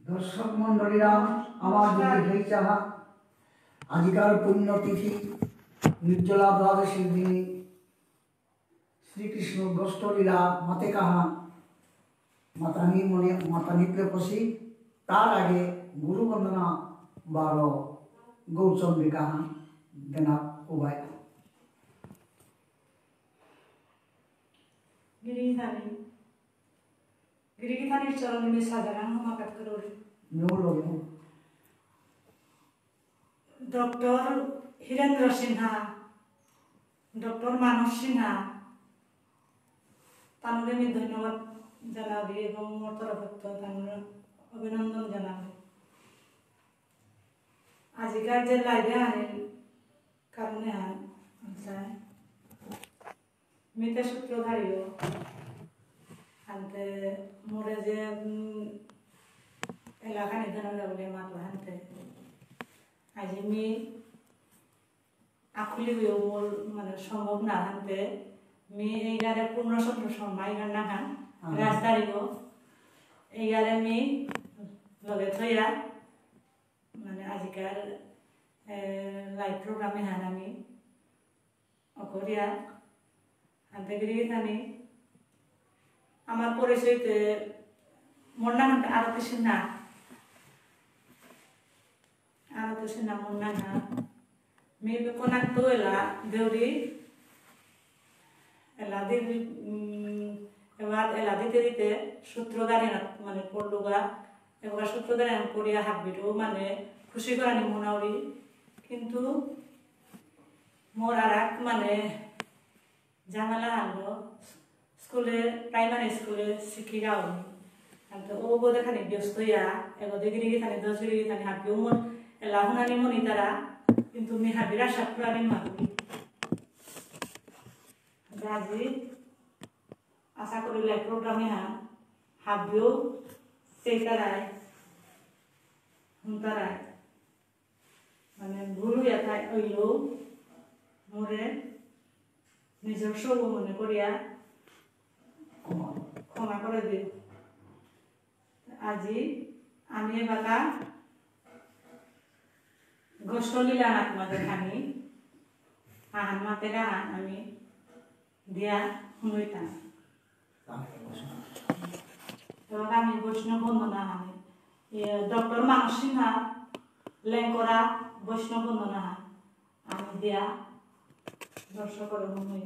दर्शक मंडलीरा आमार যদি হই চাহা আজিকার পুণ্যতিথি निर्जला द्वादशी दिने श्रीकृष्ण गोष्ठलीला माते कहा मातानी मने मातानी प्रेपसी तार आगे गुरु वंदना बारो गौचंद्री कहा देना उबाय गिरिधानी चरण में साधारण हम कट करो नो लोग डॉक्टर हिरेंद्र सिन्हा डॉक्टर मानस सिन्हा तानुरे मी धन्यवाद जानाबी एवं मोर तरफ तानुरे अभिनंदन जानाबी आजिकार जे लाइदे आने कारणे हान जाय मी ते सूत्रधारी हो अंते मोरे जे एलाका निधन जावले मातला हंते আজি मी आखुली हुई मोर माने सम्भव ना हंते मी एगारे पूर्ण सत्र समय गन्ना खान राजदारी को एगारे मी लगे थया माने आजिकार लाइव प्रोग्राम में हाना मी अकोरिया हंते गिरी थानी আমার পরিচয়তে মোর নাম আরতি সিনহা মোর নাম मी कोणाक तो देवरी एलादी एबार एलादी तेरीते सूत्रधारी माने पड़लुगा एबार सूत्रधारी करिया हाबिरो माने खुशी करानी मोनावरी किन्तु मोर आराक माने झामेला हालो स्कूले प्राइमारी स्कूले शिक्षिका हूँ अंत ओ बोधे खानी व्यस्त या एगो डिग्री खानी 10 डिग्री खानी हाबियो मोर एलाहुनानी मोनी तारा किन्तु मी हाबिरा शाकुरानी मागुरी আজি आशा करी लाइव प्रोग्रामे हाबियो सेताराय हुंताराय माने भूल याथाय ओइलो मोरे निजर सब मने करिया क्षमा करे दिও আজি আমি এবাকা गोष्ठलीला नाक माते खानी हान माते गान आमी दिया हुनुइता तो आमी वैष्णव बंदना हानी ये डॉक्टर मानस सिन्हा लेंकरा वैष्णव बंदना आमी दिया दर्शक करे हुनुइ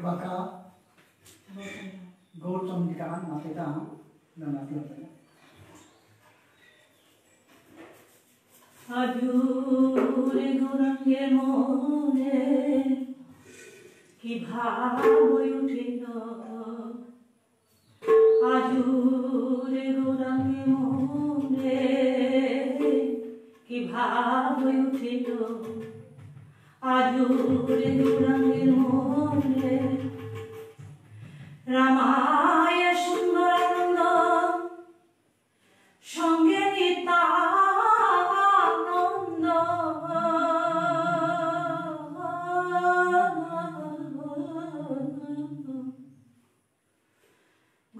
Baka Gautam dikakan mateta dan mati apa? আজুরে গৌরাঙ্গে মনে কি ভাব উঠিল, আজুরে গৌরাঙ্গে মনে কি ভাব উঠিল, আজুরে গৌরাঙ্গের মনে রামায় সুন্দরানন্দ সঙ্গে নিতানন্দ,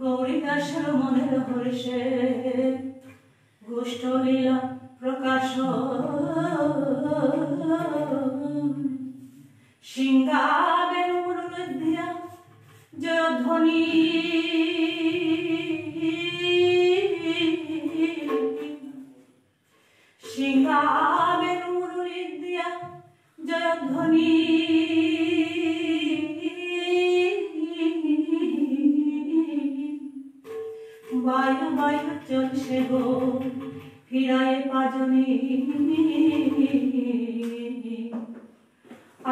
গৌরী দাসের মনের হর্ষে গোষ্ঠ লীলা প্রকাশ, সিংহাবের মুরুল দিয়া জয়ধ্বনি, সিংহাবের মুরুল দিয়া জয়ধ্বনি, বায়ু বায়ু চলছে গো ফিরায় পাজনি,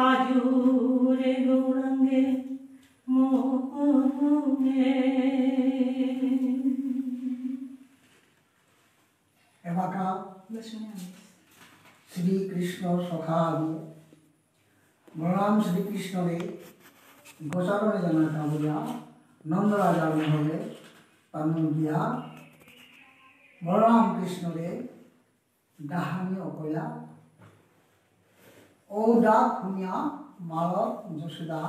আজুরে গৌরাঙ্গে মনে। এবাকা শ্রীকৃষ্ণ সখা আদি বলরাম শ্রীকৃষ্ণরে গোচারণে জানা কাবুয়া নন্দরাজার মহলে তানু দিয়া বলরাম কৃষ্ণরে ডাহানি অকয়া ও ডাক শুনিয়া মালক যশোদা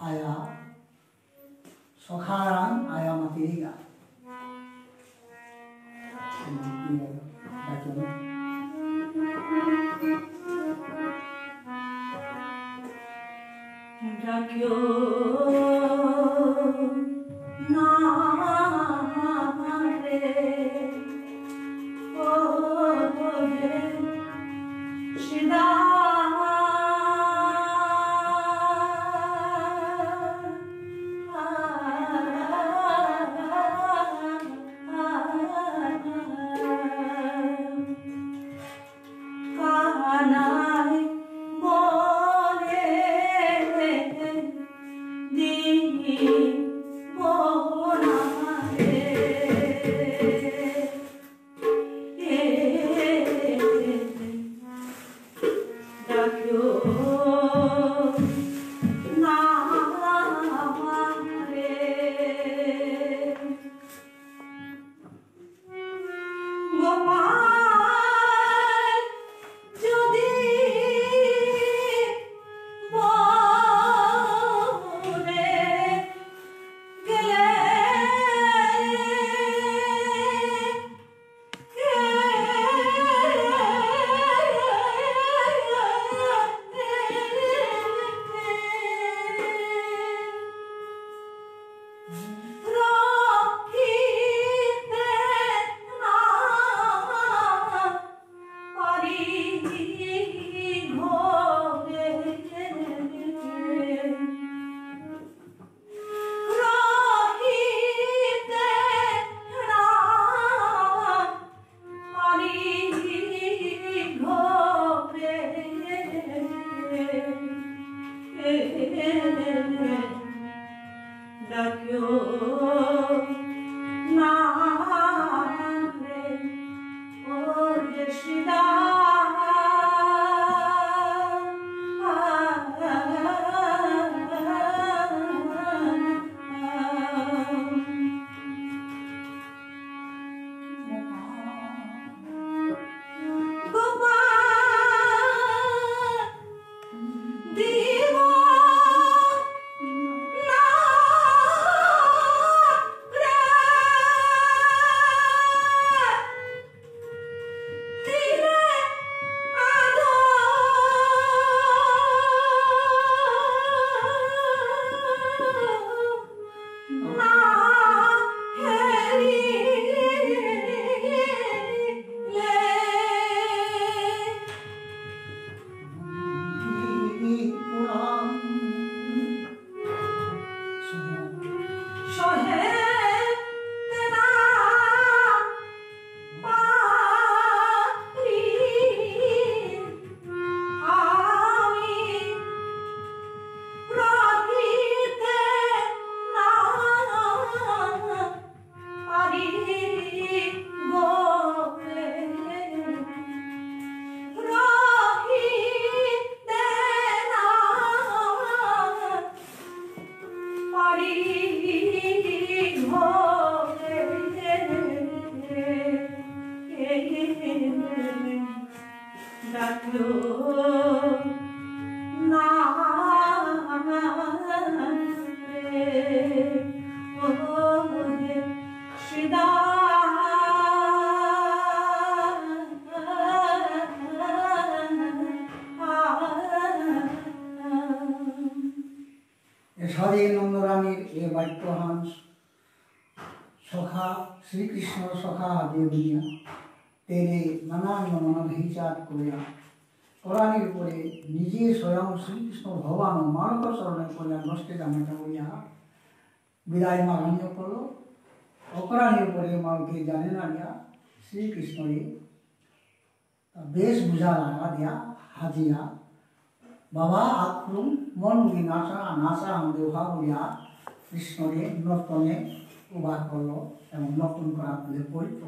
আয়া সখারান আয়া মাতিরিগা ডাকিও না রে ও রে সীতা, ডাকলো না রে ও হে সীতা এসারে নন্দরানীর এ বাক্যহান সখা শ্রীকৃষ্ণ সখা দেবনিয়া তেরে নানান নানান হিচার করিয়া পরাণীর উপরে নিজে স্বয়ং শ্রীকৃষ্ণ ভগবান মানব স্মরণে করিয়া নষ্টে জামাটা বলিয়া বিদায় মাহান্য করল অপরাণীর উপরে মাকে জানে না দিয়া শ্রীকৃষ্ণরে বেশ বুঝা লাগা দিয়া হাজিয়া বাবা আক্রম মন মুখে নাচা নাচা আমাদের উহা বলিয়া কৃষ্ণরে নর্তনে উবাদ করল এবং নর্তন করা তুলে পবিত্র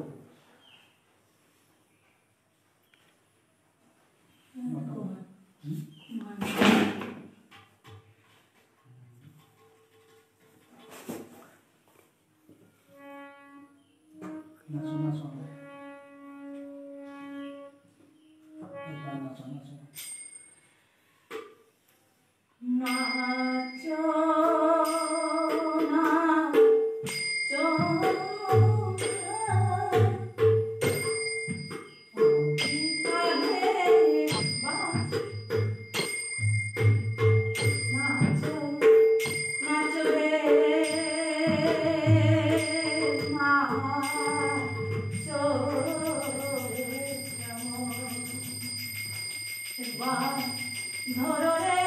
নাচো নাচো একবার নাচো নাচো নাচো নাচো ধরো রে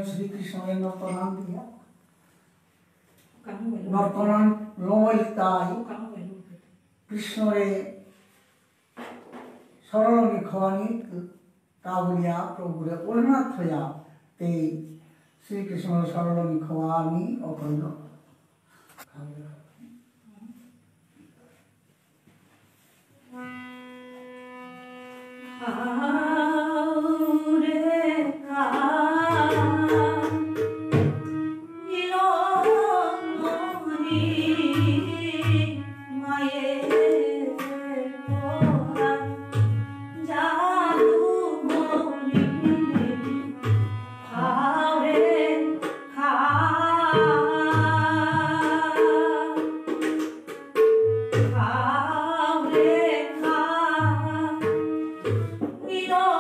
শ্রীকৃষ্ণের নর্তনান দিয়া নর্তনান লমলিতাই কৃষ্ণরে সরল নিখনি তা বলিয়া প্রভুরে অনাথ হইয়া এই শ্রীকৃষ্ণের সরল নিখনি অকরণ We don't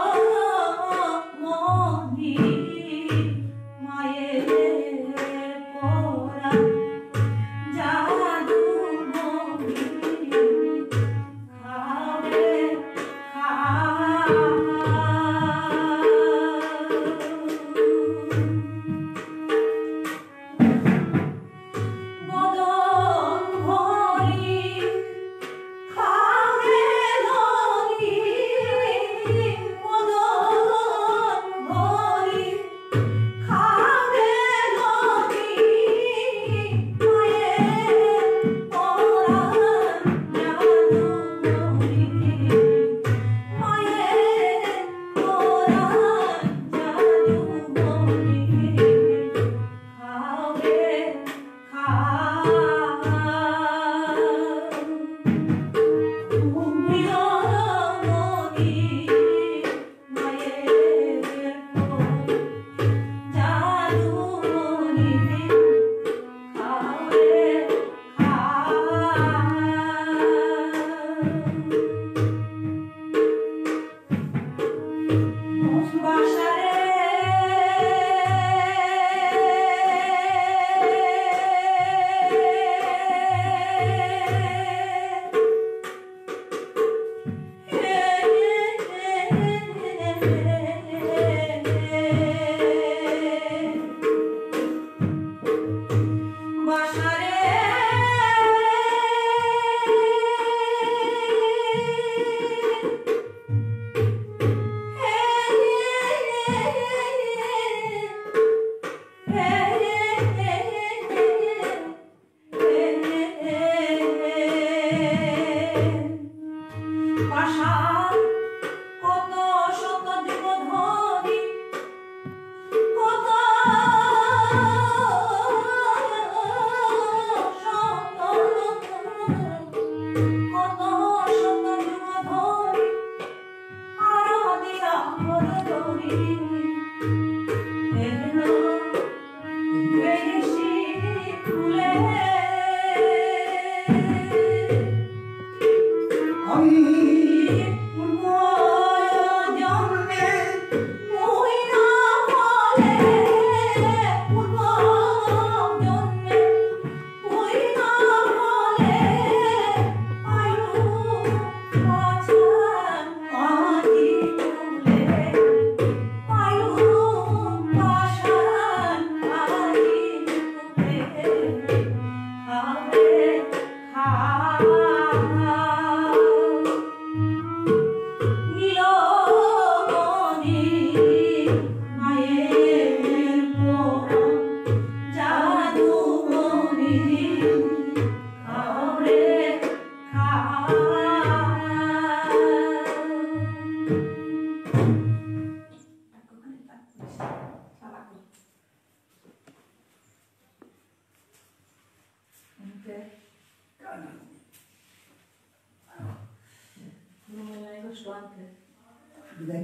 বিদায়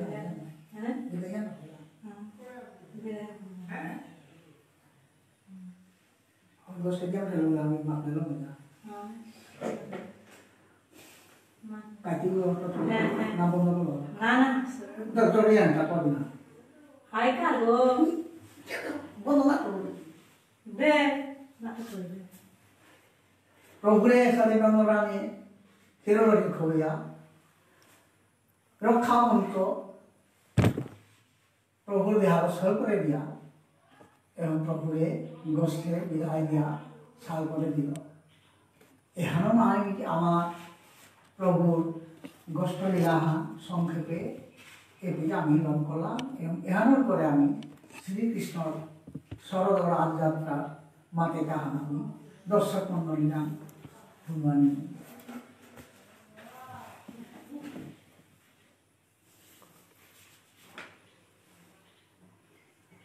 হ্যাঁ বিদায় Lo seguiamo nella Macedonia. Katigo na bono lo. না না Doctor Ian ta podna. হাই কালো Bono na to. বে না তো করবে Progre sale bangorani tirolori khoya. Rakha unko प्रभु देहार सर करे दिया एवं प्रभु गोष्ठे विदाय दिया साल करे दिल एहानो माने कि आमार प्रभु गोष्ठ लीलाहा संक्षेपे एटी आमी लग करलाम एवं एहानोर करे आमी श्रीकृष्णर शरद राज यात्रा माते काहानी दर्शक मंडलीरा धन्यवाद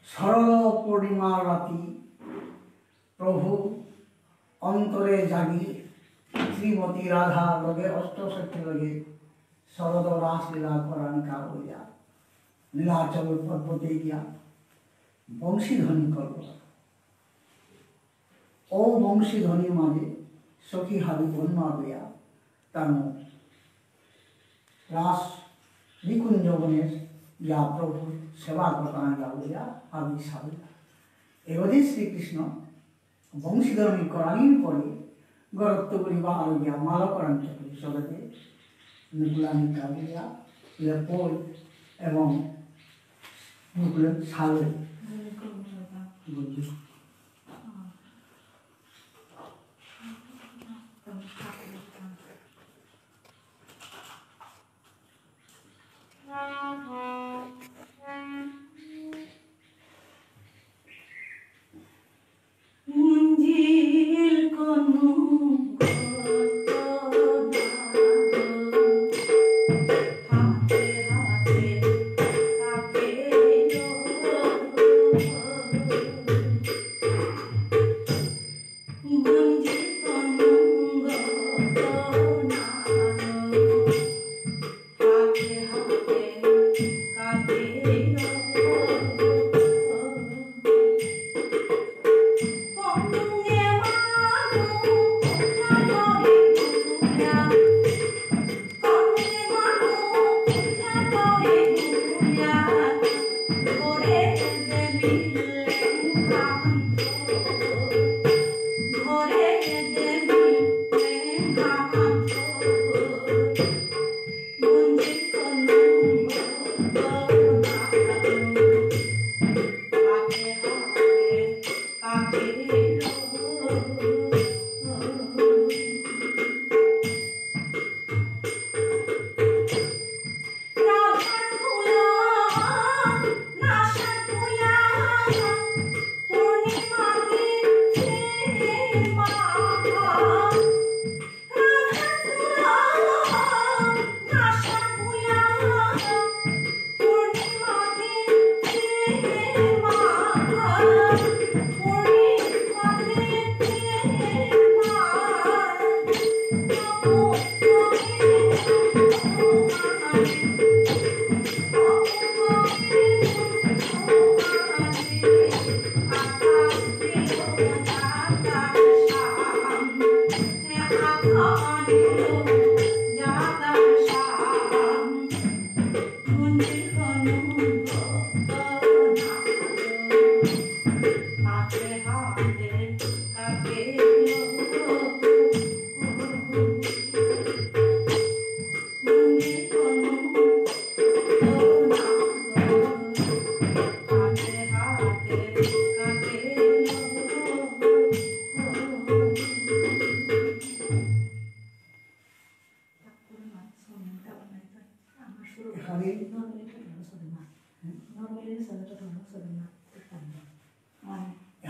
सरल पूर्णिमा राति प्रभु अंतरे जागी श्रीमती राधा लगे अष्टसखी लगे शरद रासलीला करानिका होया नीलाचल पर्वते गया बंशीध्वनि करल ओ बंशीध्वनि माजे सखी हाबी बन्ना गया तानो रास निकुंज बने या प्रभु सेवा करना गया आदि साबिला एवं श्री कृष्ण बंशीधरणी करानी पड़े गरत्तपुरी बा गया माला करान चक्री सबके नुकुलानी का गया लेपोल एवं नुकुल साले मुंजिल कोनु हाथे हाथे काके मुंजिल कोनु हाथे हाथे काके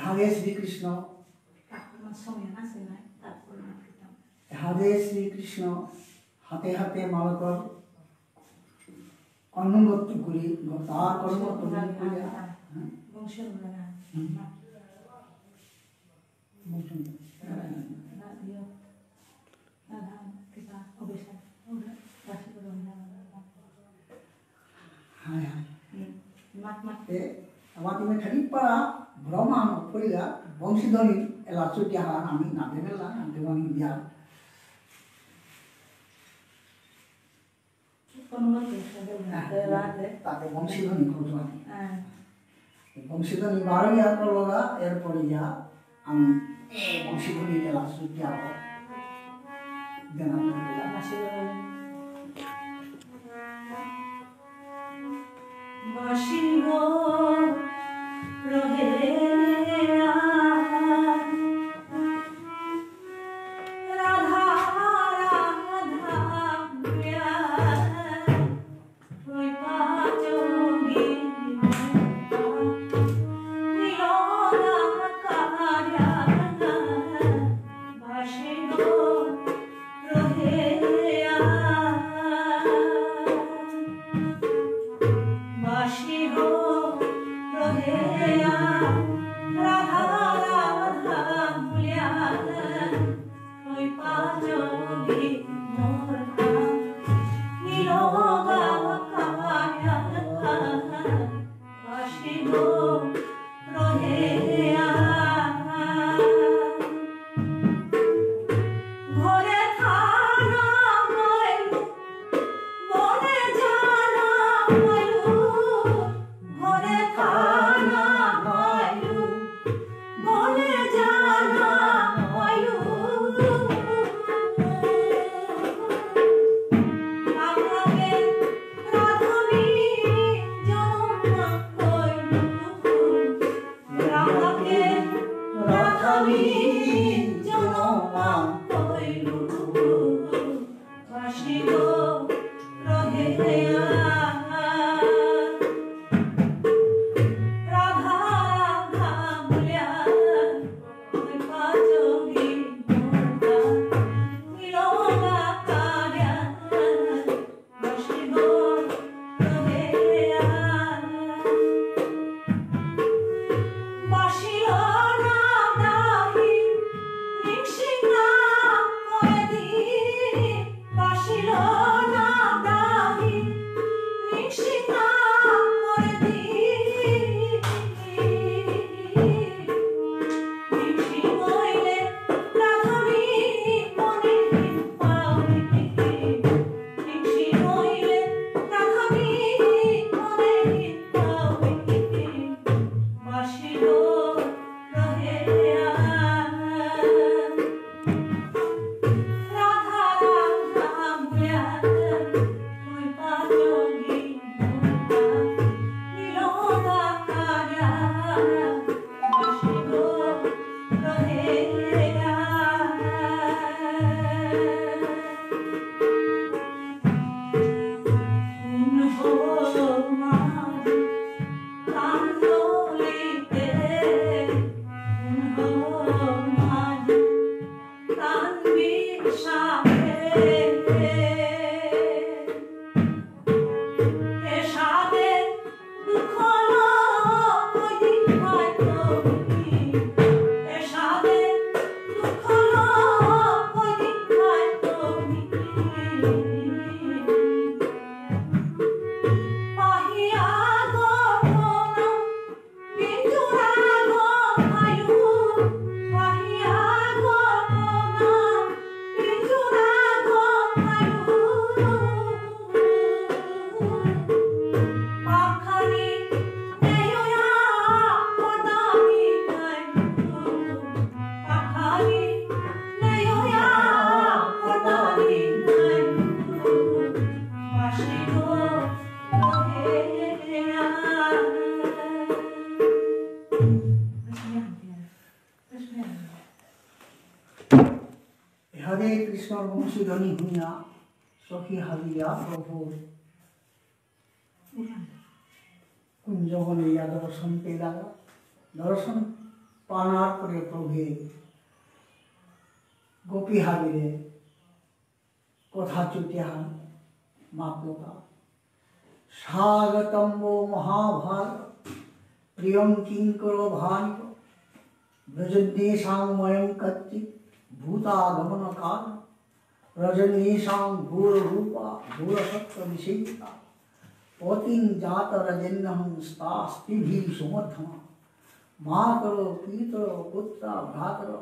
हरे श्री कृष्ण हरे श्री कृष्ण हाथे हाथे मालकर अनुगत्य करी तार कर्म तुम करिया খেলিপাড়া ব্রহ্মাণ পড়িয়া বংশীধ্বনি এলা চুটিয়া আমি নামে গেলাম দেবানি দিয়া তাতে বংশীধ্বনি করতো আমি বংশীধ্বনি বারোয়া করলা এরপরে যা আমি বংশীধ্বনি এলা চুটিয়া দেনা বাসিগো রহে রাধা রাধা প্রিয়া ওই পাচোগি নীলা কারিয়া বাসিগো রহে বাসিগো রহে রাধা রাধা ভুলিয়া ওই পাচোগি মোর নীলগা কারিয়া বাসিগো রহে ঘরে থানা ময়ূর বনে জানা ময়ূর ঘরে থানা ময়ূর বনে জানা ময়ূর আমাকে রাধুনি জন্ম কইলু আমাকে রাধুনি জন্ম কইলু বাসিগো রহে রাধা রাধা ভুলিয়া ওই পাচোগি মোরটা নীলগা কারিয়া বাসিগো রহে বাসিল না দাহি নিঃসিংহা করে দি বাসিল না দাহি নিঃসিংহা করে দি নিঃসি হইলে রাধুনি মনে পাওনি নিঃসি হইলে রাধুনি মনে পাওনি বাসিগো রহে রাধা রাধা ভুলিয়া ওই পাচোগি মোরটা নীলগা কারিয়া বাসিগো রহে কোন হো মাঝ কান্দলিতে কোন হো মাঝ কান্দি সাথে এ সাথে দুঃখ কইদিন হয়তো এ সাথে দুঃখ কইদিন হয়তো পাহিয়া গো বিন্দুরা গো ভায়ু পাহিয়া গো বিন্দুরা গো ভায়ু পাখানি নেয়য়া পদানি ভায়ু পাখানি নেয়য়া পদানি ভায়ু বাসিগো রহে হরে কৃষ্ণ বংশীধ্বনি শুনিয়া সখী হাবিয়া প্রভু কুঞ্জবনে ইয়া দর্শন পেলা দর্শন পানার করে প্রভে গোপী হাবিরে কথা চুটিয়া মাপলোকা স্বাগতম মহাভাগ প্রিয়ম কিঙ্কর ভান ব্রজন্যেষাময়ং কচ্চিৎ भूतागमनकाल रजनीशां भूररूपा भूरसत्त्वविषयिता पतिं जातरजन्यहं स्तास्तिभिः सुमध्यमा मातरो पीतरो पुत्र भ्रातरो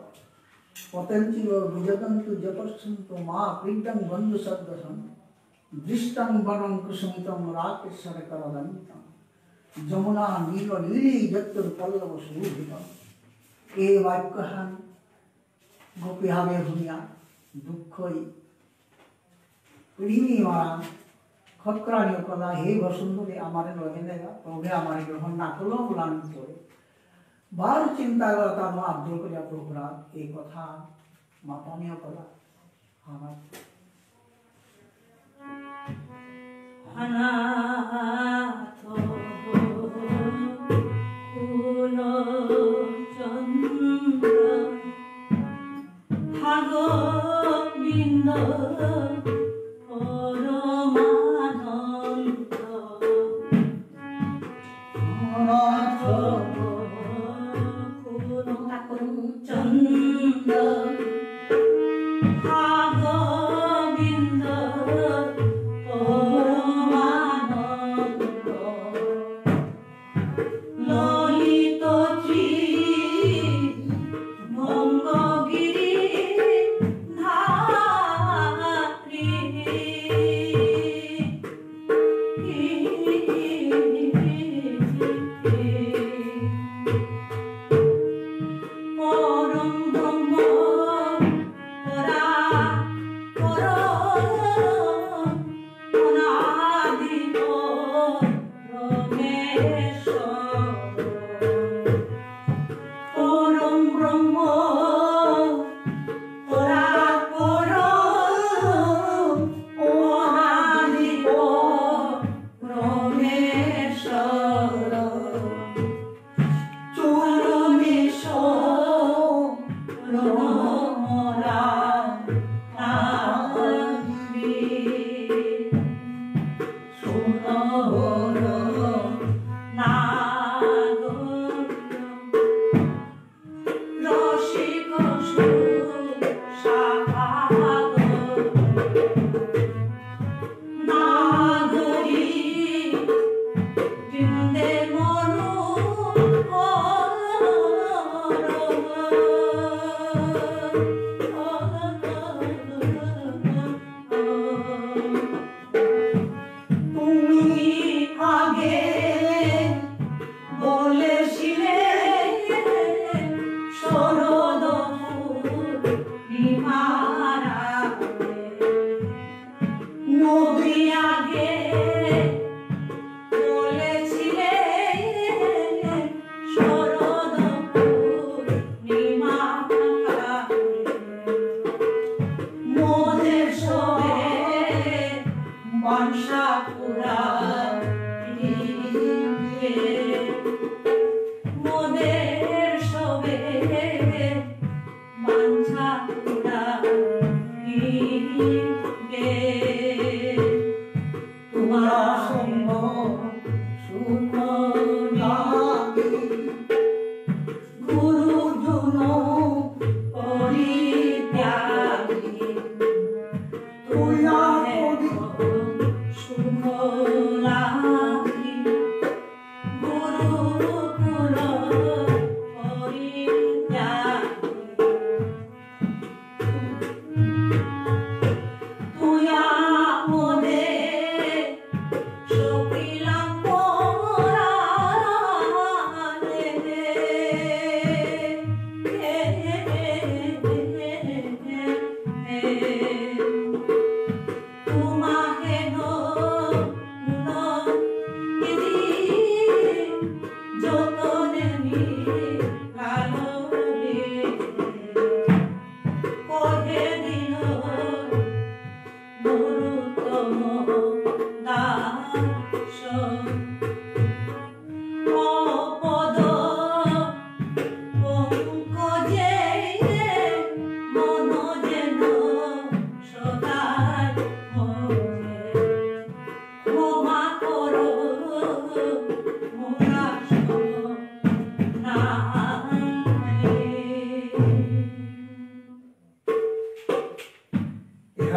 पतंचिलो विजगंतु जपस्संतो माँ प्रीतम बंधु सद्दसं दृष्टं वनं कुसुमितं राकेश्वर करदंतं जमुना नील नीली जत्तुर पल्लव शोभितम् ए वाक्यहान गोपी हावे भूमिया दुःखई पृथ्वी मारा खतरानी कला हे वसुंधरे हमारे लगे देगा प्रभु हमारे ग्रहण ना करो बुलान करे बार चिंता करता नो अब्दुल करिया प्रभुरा एक कथा मातानिया कला हमार अनाथो कुलो चंद्र भागो बिंदो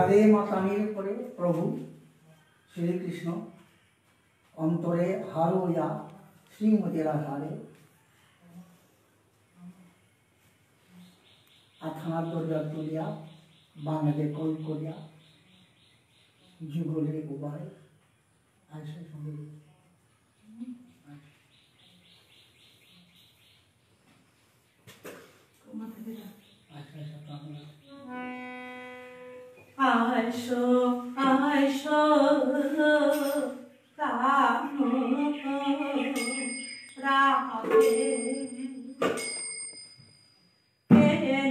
রাধে মাতানির পরে প্রভু শ্রীকৃষ্ণ অন্তরে হারোয়া শ্রীমতী রাধারে সোনার দরজা তুলিয়া বাংলাদেশ কল করিয়া যুগলে উপায় আইসে সঙ্গে আইসো আইসো প্রাণ রাধে কেনে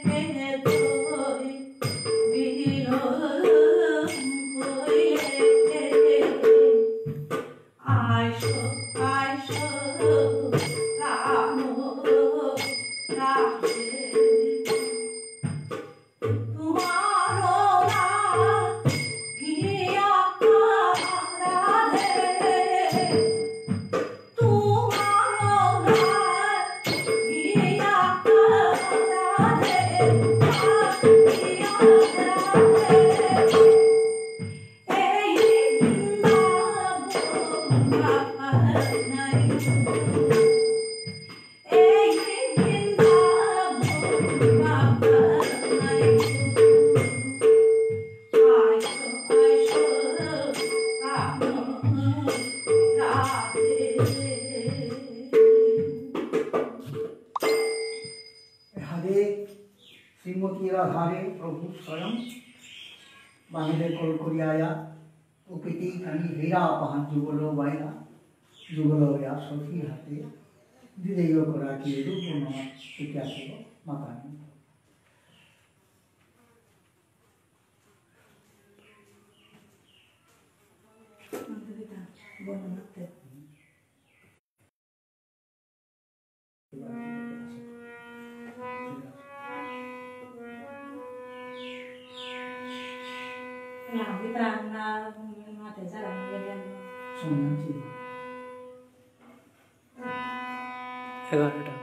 কেনে তোই বিলম কইলে আইসো আইসো প্রাণ রাধে श्रीमती राधारे प्रभु स्वयं बांगले कल करिया उपिति कनी हीरा पहान जुगलो बाइला जुगलो या सखी हाथे दिदेयो करा की रूप नम पित्या से मकानी làm cái bàn mà thể ra là người đen Sonia ji 11টা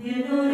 You're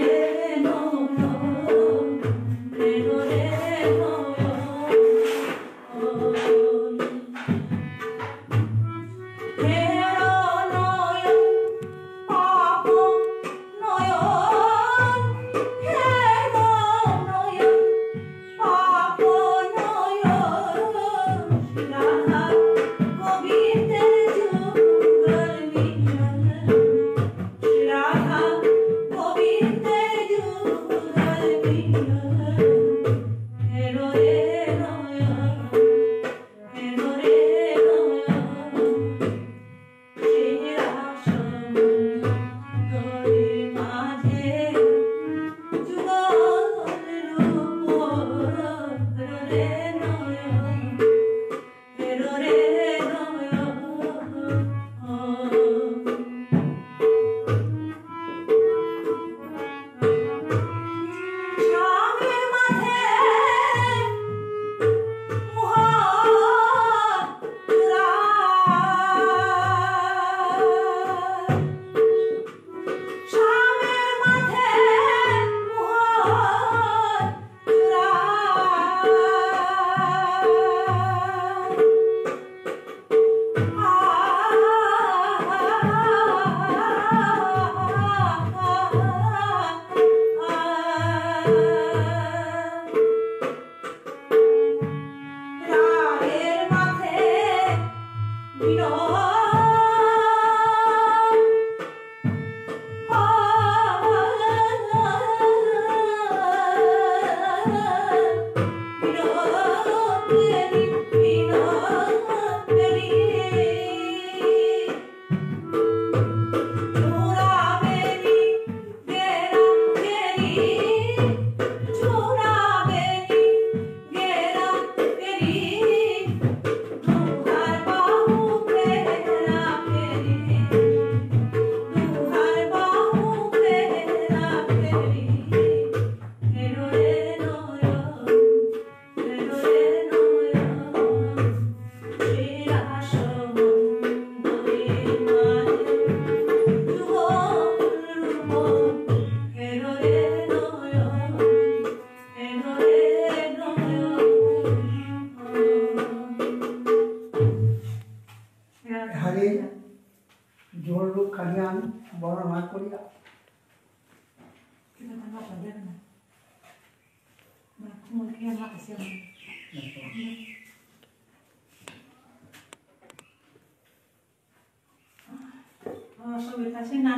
Sabita Sinha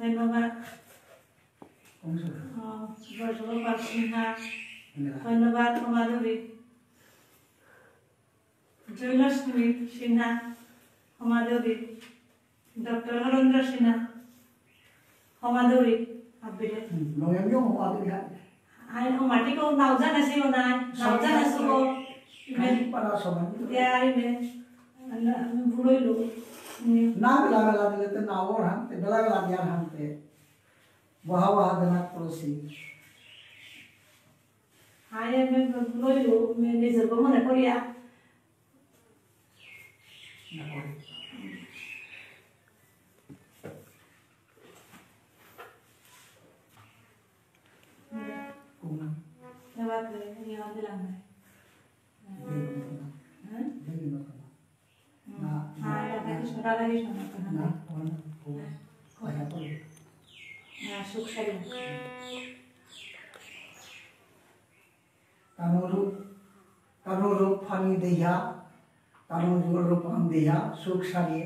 ধন্যবাদ। कौन सा বর্ষগোপাল সিনহা ধন্যবাদ। ক্ষমাদেবী জয়লক্ষ্মী সিনহা ক্ষমাদেবী। ডক্টর হরেন্দ্র সিনহা ক্ষমাদেবী আব্বিরে नोयम जो हुआ तो यार ai ông mà cái cô nào ra là siêu này nào ra là siêu नहीं पड़ा समझ ya ini buloi lu ना बेला बेला दिले ते ना और हम ते बेला बेला दिया हम ते वहा वहा देना पड़ोसी ai em buloi lu mình đi giờ có một này có đi à ना कोई कौन ये बात है ये हम दिलांग है देखो ना ना हाँ राधा कृष्ण ना ना कौन कौन है तो ना सुख शरीर तनु फानी देया तनु रूपम देया सुख सारिए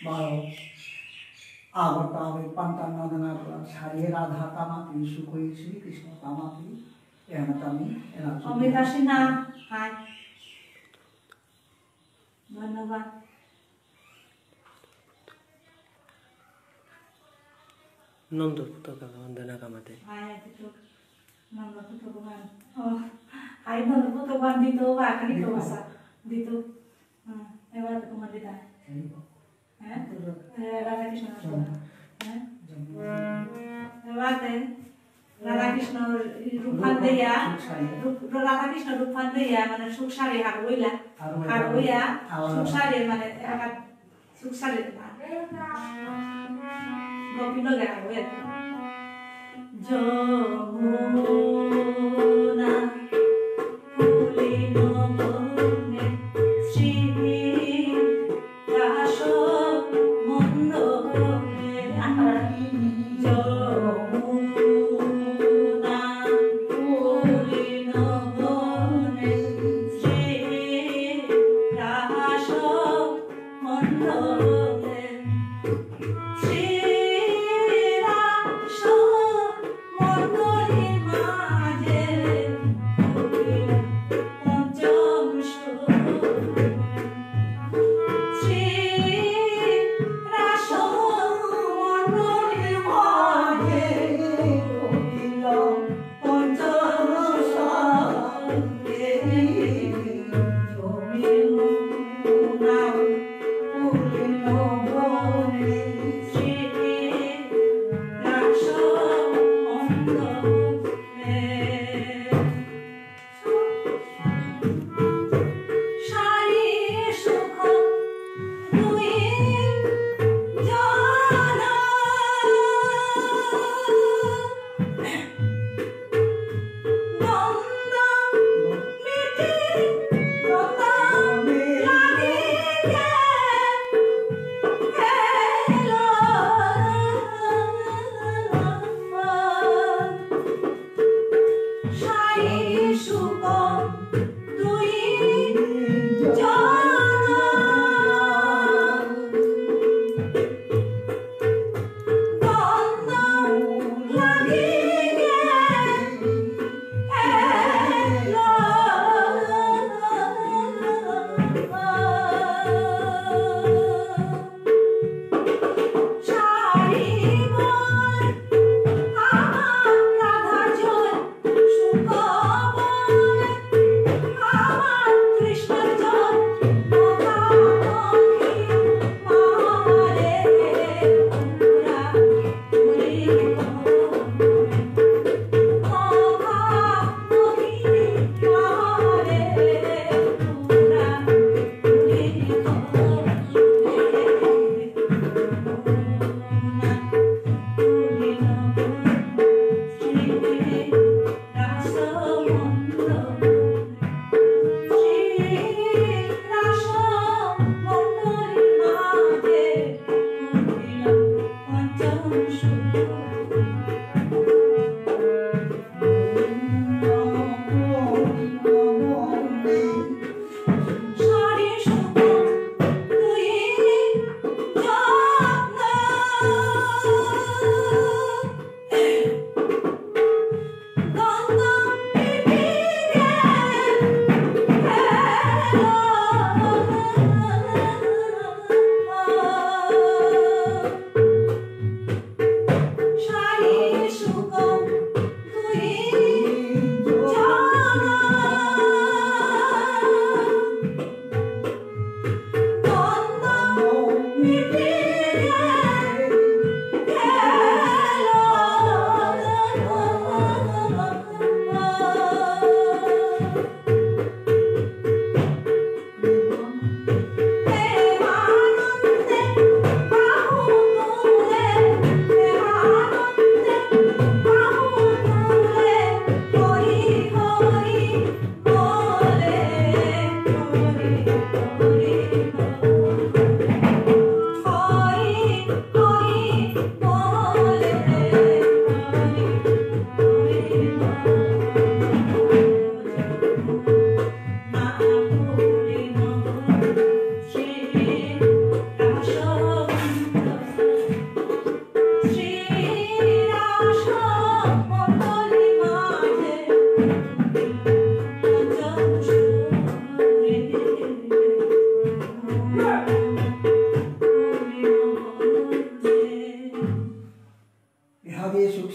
बारो आवतावे पंतन नदना सारिए राधा तामाती सुखोई श्री कृष्ण तामाती एना तामी एना অমিতা সিনহা হাই ধন্যবাদ। নন্দ পতাকা বন্দনা কামাতে high itu nama itu bukan oh hai nama itu bukan dito bahkan itu masa dito lewat kemandita Radha Krishna lewat Radha Krishna rupan dia Radha Krishna rupan dia mana suksari haruila suksari mana akan suksari gopino gak haruila Jomuna pulino bone Sri Raso mondone Jomuna pulino bone Sri Raso mondone Sri Raso mondone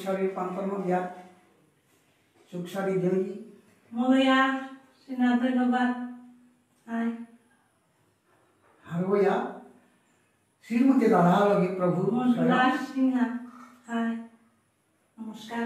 ঈশ্বরের পান্তর্ম বিয়াত সুখসারী দেউজি মলয়া সিনা ধন্যবাদ high হারবয়া Shrimati Radha লগে প্রভু মন্টুলা Sinha high নমস্কার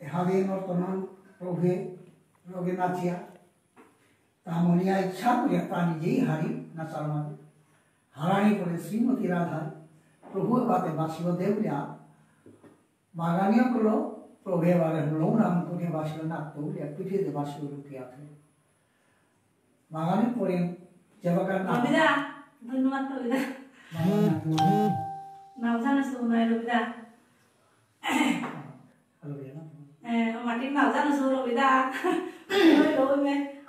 হাবিয়ে বর্তমান প্রভে রোগে নাচিয়া তা মনিয়া ইচ্ছা করিয়া তা নিজেই হারি নাচার মাঝে হারানি করে শ্রীমতী রাধা প্রভু বাতে বাসিব দেউলিয়া বাগানিয়া করলো প্রভে বারে লৌ নাম করে বাসিল না তৌলিয়া পিঠিতে বাসিব রুকিয়া থাকে বাগানে পড়েন যেবাকার না রবিদা ধন্যবাদ রবিদা নাম জানাস না রবিদা মাটির নাম জানাস রবিদা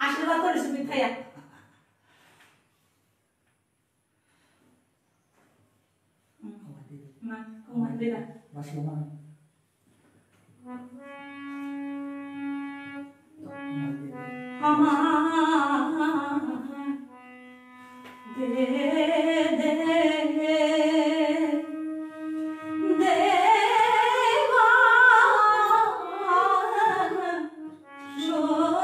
আশীর্বাদ করে সুবিধায়া না কুমার দিদা বাসিব মানে Show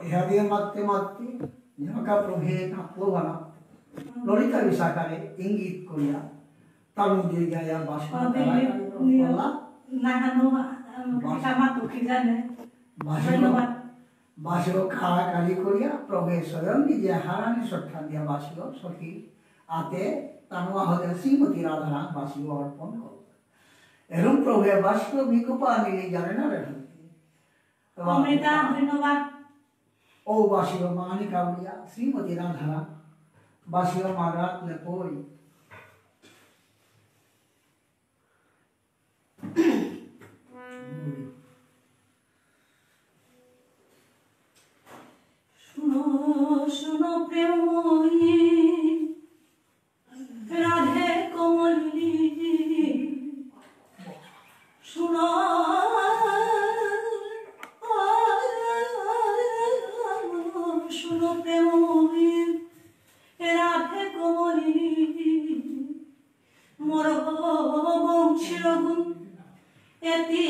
ইহাদিয়ে মারতে মারতে ঝাঁকা প্রভে কাঁপবানা ললিতা বিশাখারে ইঙ্গিত করিয়া তালু দিয়ে গায়া বাসনা বাসিও খাড়াকালি করিয়া প্রভে স্বয়ং নিজে হারানি শ্রদ্ধা দিয়া বাসিও সখী আতে তানুয়া হতে শ্রীমতী রাধারাম বাসিও অর্পণ কর এরম প্রভে বাসিও বিকোপা নিলে জানে না রে অমৃতা ধন্যবাদ ও বাসিও মানিকা বলিয়া শ্রীমতী রাধারাম বাসিও মাগাত লেপই শুনো শুনো প্রেমময়ী রাধে কমলি শুনো শুনো প্রেমময়ী রাধে কমলি মোর বংশীর গুণ এতি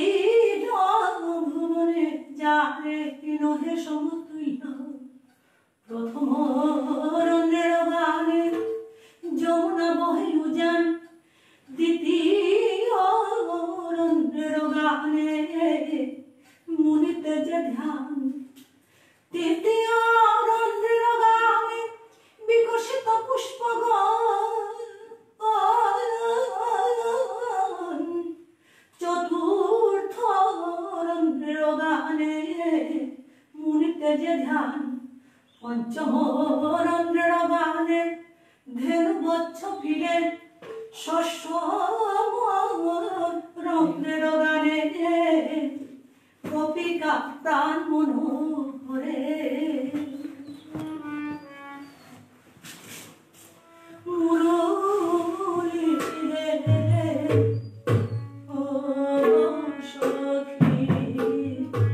ভুবনে যারে নহে সমতুল্য প্রথম রন্ধ্রের গানে যমুনা বহে উজান দ্বিতীয় রন্ধ্রের গানে মুনিতে যে ধ্যান তৃতীয় রন্ধ্রের গানে বিকশিত পুষ্পগণ চতুর্থ রন্ধ্রের গানে মুনিতে যে ধ্যান পঞ্চম রন্ধ্রের গানে ধেনু বচ্ছ ফিরে ষষ্ঠ রন্ধ্রের গানে গোপিকা প্রাণ মনোহরে মুরলী রে ও সখী মিনতি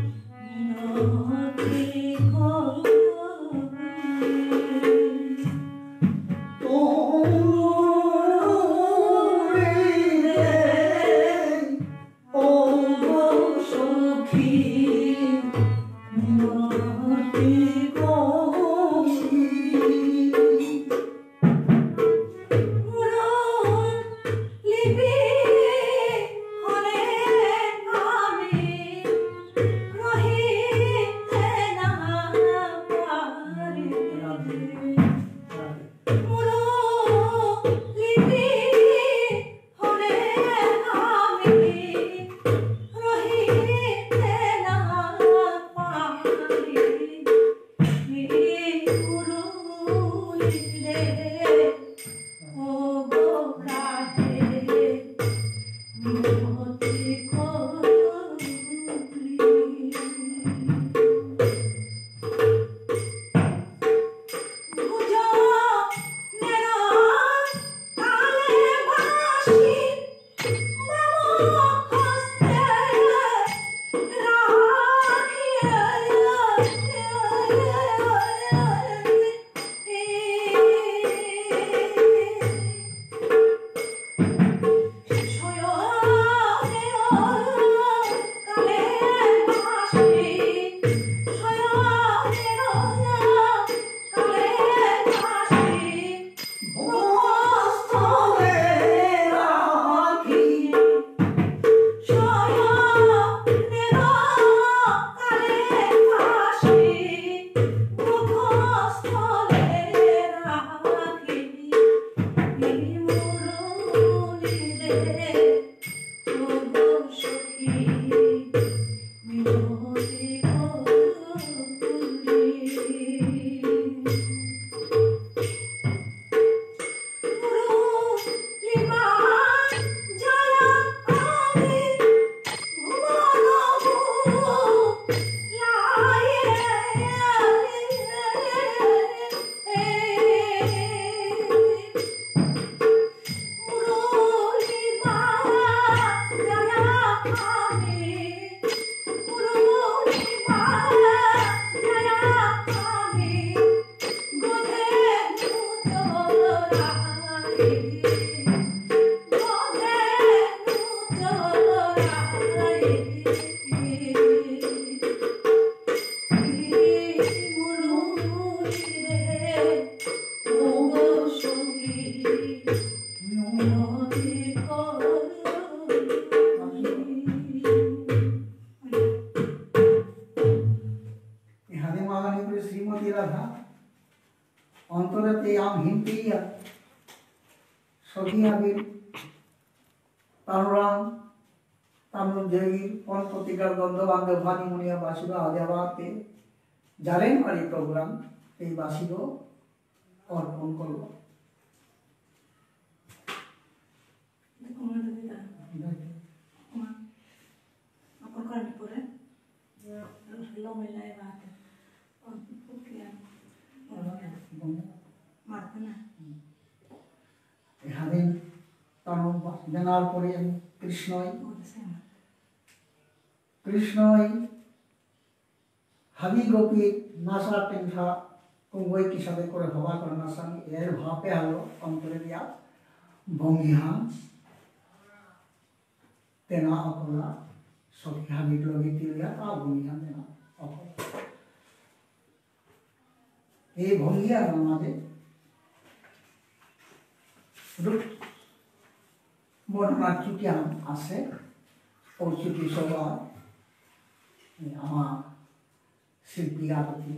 himpia Sotiabil Tanuram Tamil Jagir Ponpotikar Gondobando Bhani Munia Basiba Adavate Jaren Kari program এই বাসিও অর্পণ করব এখানে জানার পরে কৃষ্ণই হাবি গোপী নাসা টেন্থা কুঙ্গই কিসাবে করে হওয়া করে নাসান এর ভাপে আলো অন্তরে দিয়া বঙ্গিহা তেনা অকলা সখী হাবি লগি দিয়া তা বঙ্গিহা তেনা অকলা এই ভঙ্গিয়ার মাঝে বর্ণনা চুটি আছে ও চুটি সবার আমার শিল্পীরা প্রতি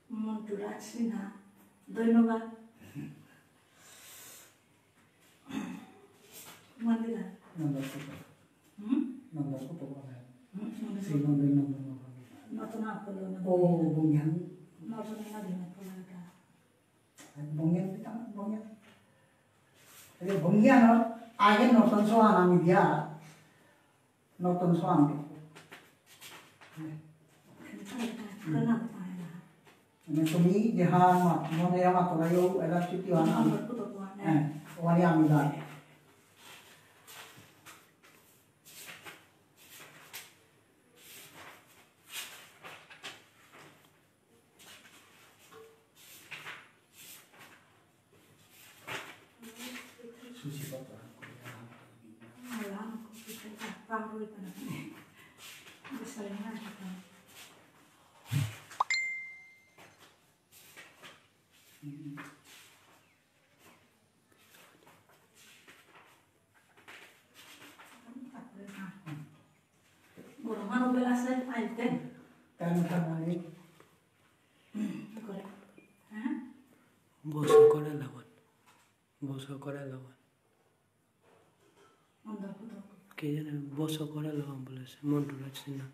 মন্টুরাজ সিনহা ধন্যবাদ মন্দিরা নতুন আপলো ও বঙ্গিয়ান নতুন মাধ্যমে পড়াটা বঙ্গিয়ান বঙ্গিয়ান এই বঙ্গিয়ান আগে নতুন সোয়ান আমি দিয়া নতুন সোয়ান তুমি যাহা মনে আমার তোলাইও এলা চুটি ওয়ান হ্যাঁ ওয়ানি আমি দাই বসো করে লবণ কে জানে বসো করে লবণ বলেছে মন্টুরাজ সিনহা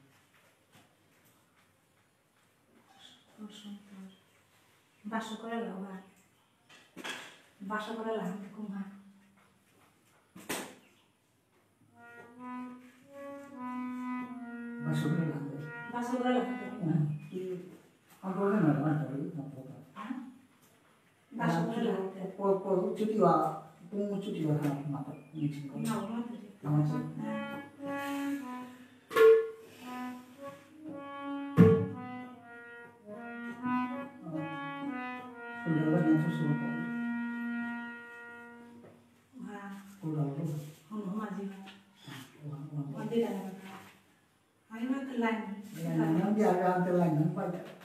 বাসা করে লবণ বাসা করে লাগান কুমা বাসা করে লাগান cuti wa pung cuti wa ha mata mixing ko nama udah yang susu ko udah maji mandi dah ayo nak lain nanti ada antar lain nampak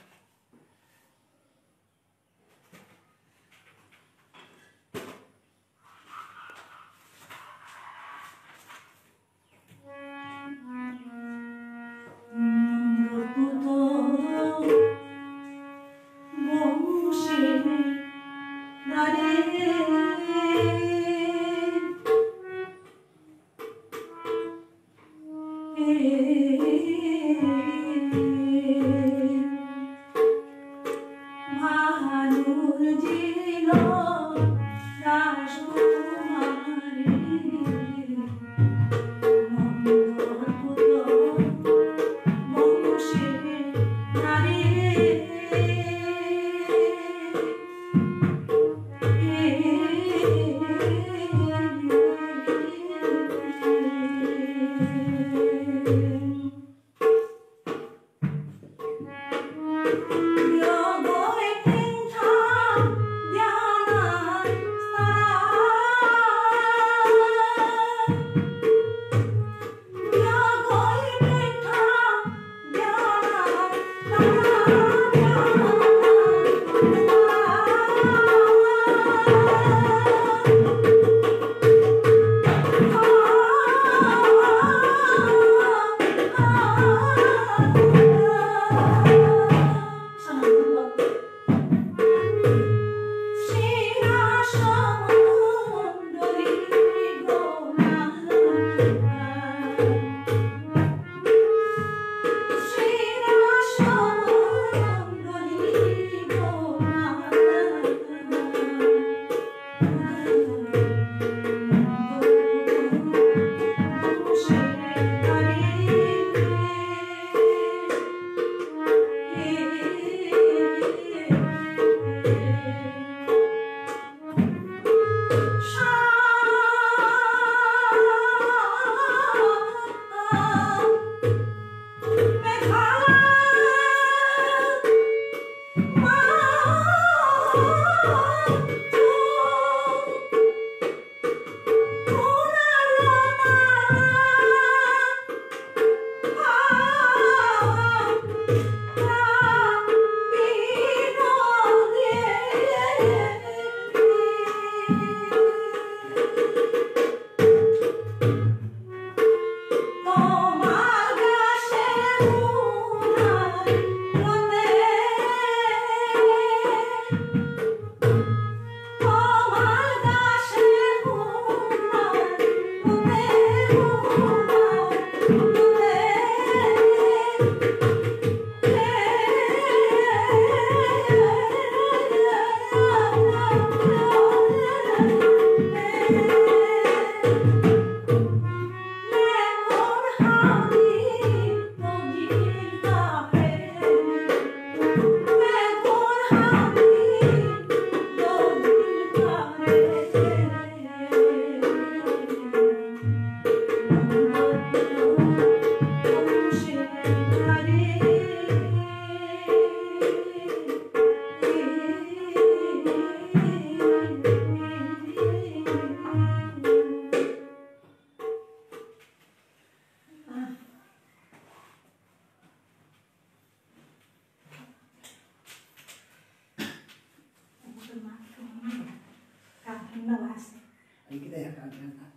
Iki deh kan kan.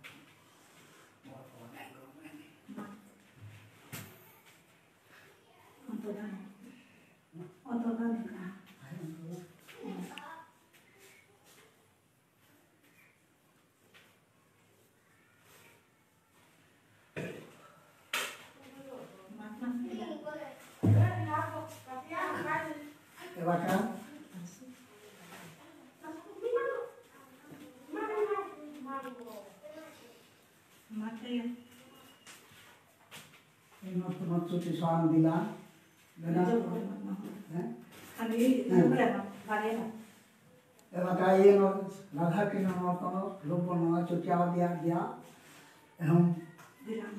Baca. Not cuti soal bilang. Benar. Baca ini Radha Krishna लोग चुटिया दिया दिया हम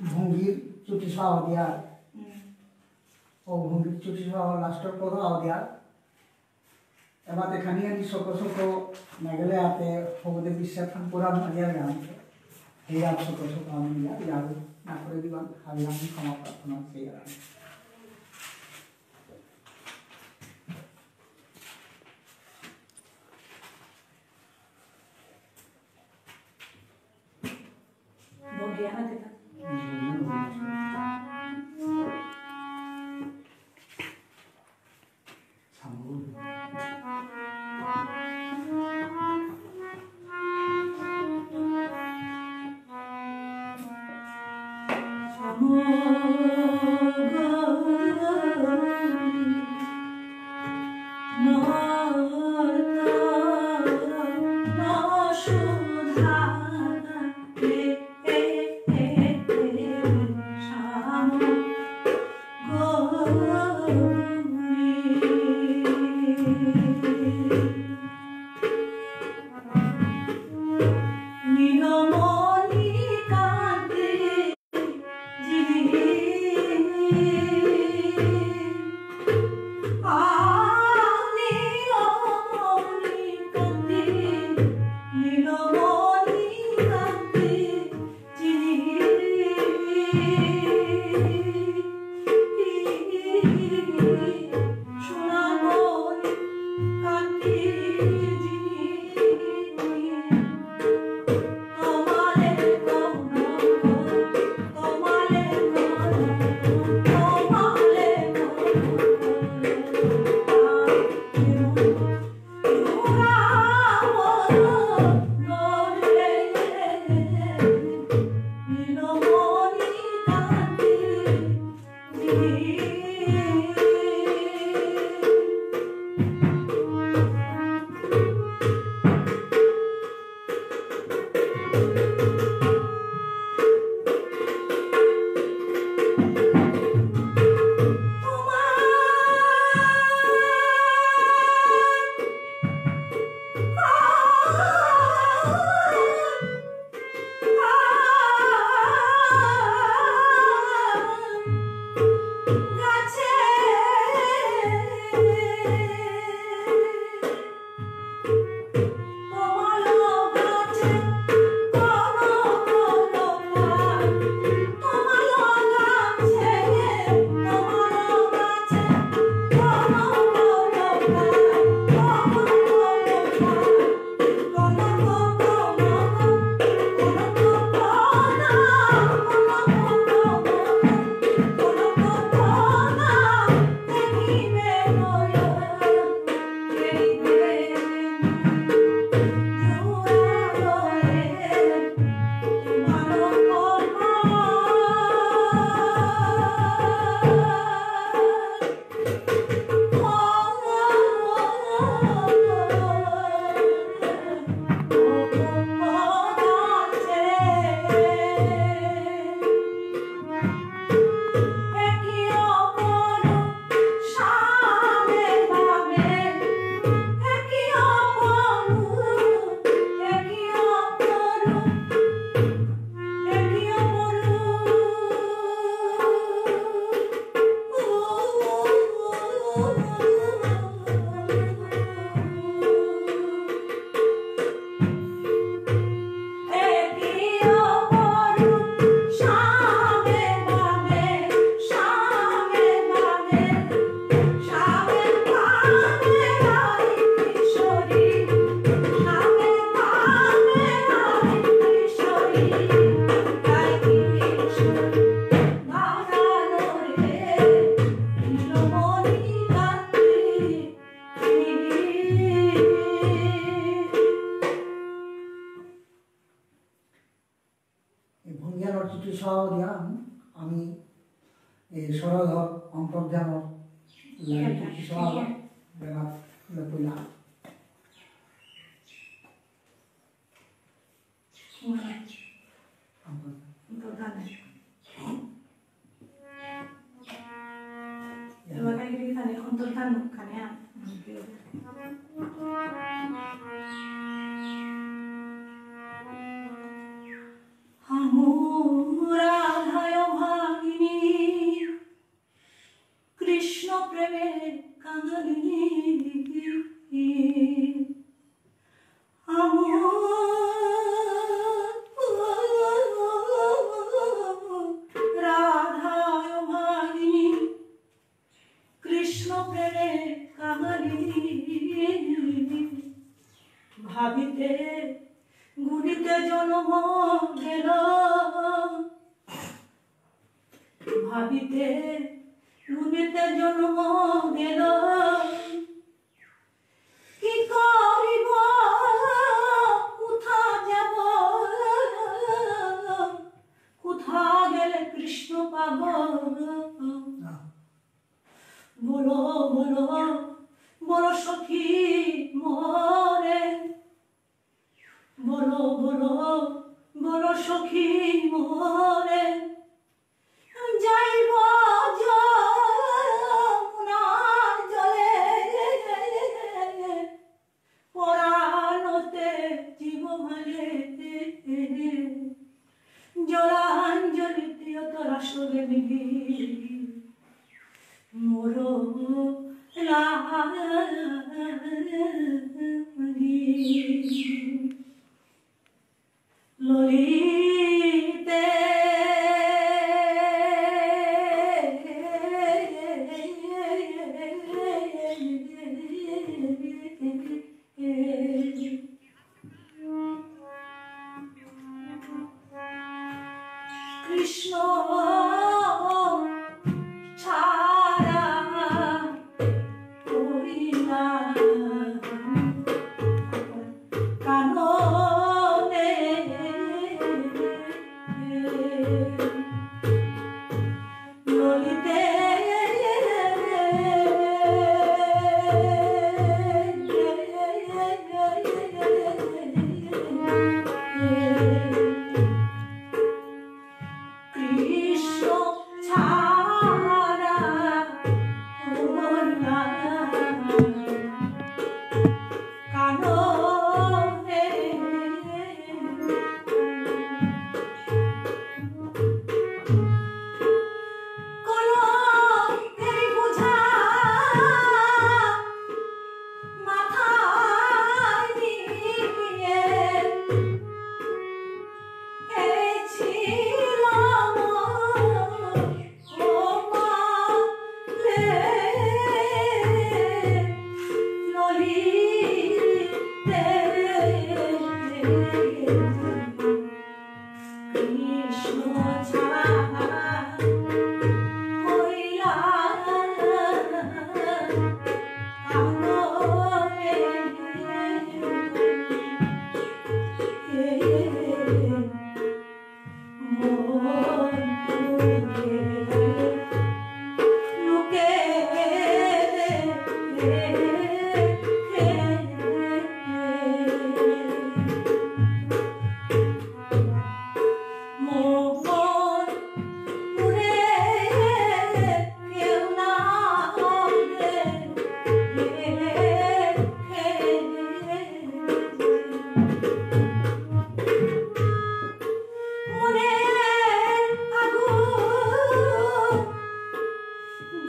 भूंगी चुटी सा हो दिया और भूंगी चुटी सा हो लास्टर पौधा हो दिया एबार एखानी आनी सको सको नगले आते होगदे विश्वासन पूरा मजा गान हे आप सको सको आनी या यार ना करे दिवान हाल हम क्षमा प्रार्थना से यार ଈଶ୍ୱରଧର ଅନ୍ତର୍ଧ୍ୟାନ ଲାଗି କିଶୋର ବେଲା ଲେପିଲା রাধায় ভাগিনী কৃষ্ণ প্রেমে কাঙালিনী রাধায় ভাগিনী কৃষ্ণ প্রেমে কাঙালিনী ভাবিতে গুলিতে জন্ম গেল ভাবিতে গুলিতে জন্ম গেল কি করিব কোথা যাব কোথা গেলে কৃষ্ণ পাব বলো বলো বলো সখী মোরে বলো বলো বলো সখী মোরে যাইব যমুনার জলে পরাণতে জীব ভালে জলাঞ্জলি প্রিয় তোরা সরে মিলি মোর ললিতে কৃষ্ণ ছাড়া করিলা কাননে ললিতে কৃষ্ণ ছাড়া করিলা কাননে কলঙ্কের বোঝা মাথায় নিয়ে এসেছিলাম কপালে ললিতে কৃষ্ণ ছাড়া হইলা